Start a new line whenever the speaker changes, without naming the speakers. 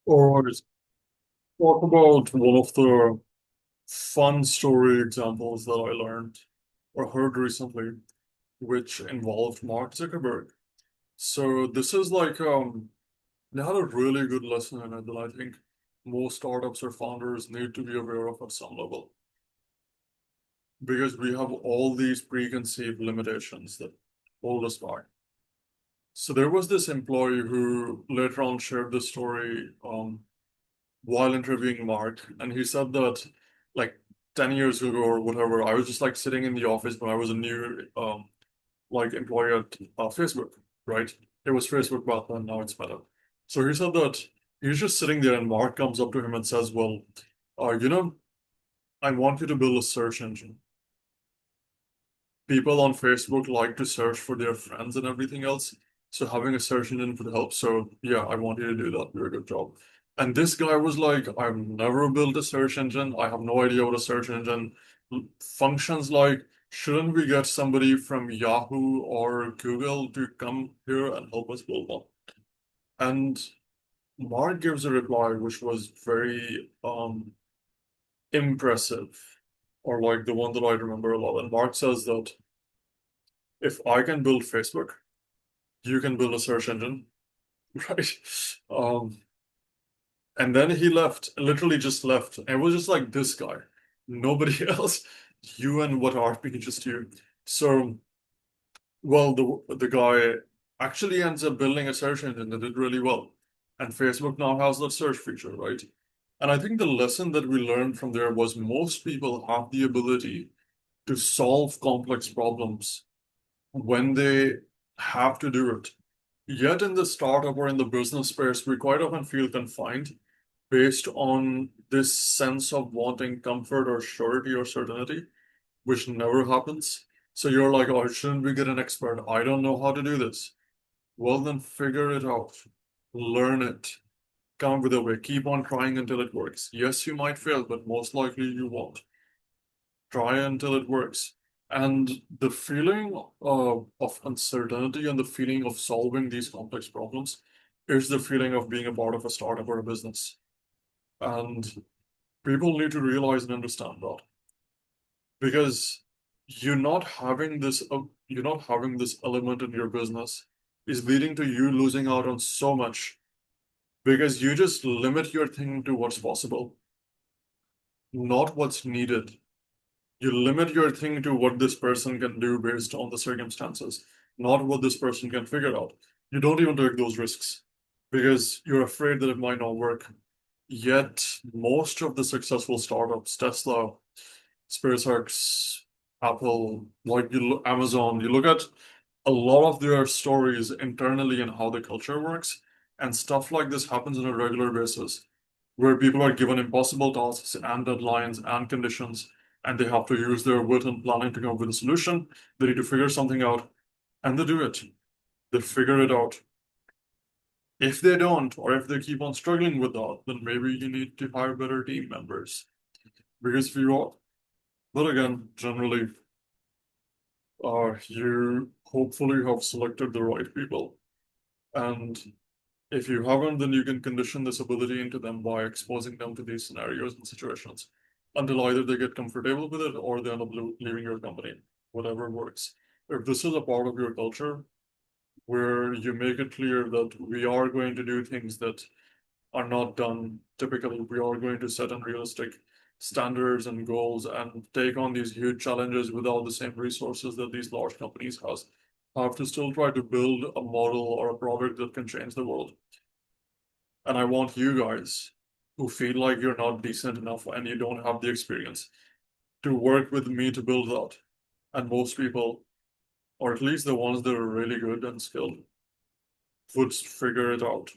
Or talk about one of the fun story examples that I learned or heard recently, which involved Mark Zuckerberg. So this is like they had a really good lesson in it that I think most startups or founders need to be aware of at some level. Because we have all these preconceived limitations that hold us back. So there was this employee who later on shared the story while interviewing Mark, and he said that like 10 years ago or whatever, I was just like sitting in the office when I was a new like employee at Facebook, right? It was Facebook back then, now it's Meta. So he said that he's just sitting there and Mark comes up to him and says, well, you know, I want you to build a search engine. People on Facebook like to search for their friends and everything else. So having a search engine would help. So yeah, I want you to do that. Do a good job. And this guy was like, I've never built a search engine. I have no idea what a search engine functions like. Shouldn't we get somebody from Yahoo or Google to come here and help us build one? And Mark gives a reply which was very impressive, or like the one that I remember a lot. And Mark says that if I can build Facebook, you can build a search engine, right? Um, and then he left, literally just left. And it was just like this guy, nobody else. You and what RP, just you. So, well, the guy actually ends up building a search engine that did really well. And Facebook now has that search feature, right? And I think the lesson that we learned from there was most people have the ability to solve complex problems when they have to do it. Yet in the startup or in the business space, we quite often feel confined based on this sense of wanting comfort or surety or certainty, which never happens. So you're like, oh, shouldn't we get an expert? I don't know how to do this. Well, then figure it out, learn it, come up with a way, keep on trying until it works. Yes, you might fail, but most likely you won't. Try until it works. And the feeling of uncertainty and the feeling of solving these complex problems is the feeling of being a part of a startup or a business. And people need to realize and understand that because you're not having this element in your business is leading to you losing out on so much because you just limit your thinking to what's possible, not what's needed. You limit your thing to what this person can do based on the circumstances, not what this person can figure out. You don't even take those risks because you're afraid that it might not work. Yet, most of the successful startups, Tesla, SpaceX, Apple, like Amazon, you look at a lot of their stories internally and how the culture works, and stuff like this happens on a regular basis, where people are given impossible tasks and deadlines and conditions, and they have to use their wit and planning to come up with a solution. They need to figure something out, and they do it. They figure it out. If they don't, or if they keep on struggling with that, then maybe you need to hire better team members. Because if you are, but again, generally, you hopefully have selected the right people. And if you haven't, then you can condition this ability into them by exposing them to these scenarios and situations until either they get comfortable with it or they end up leaving your company, whatever works. If this is a part of your culture where you make it clear that we are going to do things that are not done typically, we are going to set unrealistic standards and goals and take on these huge challenges without the same resources that these large companies have to still try to build a model or a product that can change the world. And I want you guys who feel like you're not decent enough and you don't have the experience to work with me to build that. And most people, or at least the ones that are really good and skilled, would figure it out.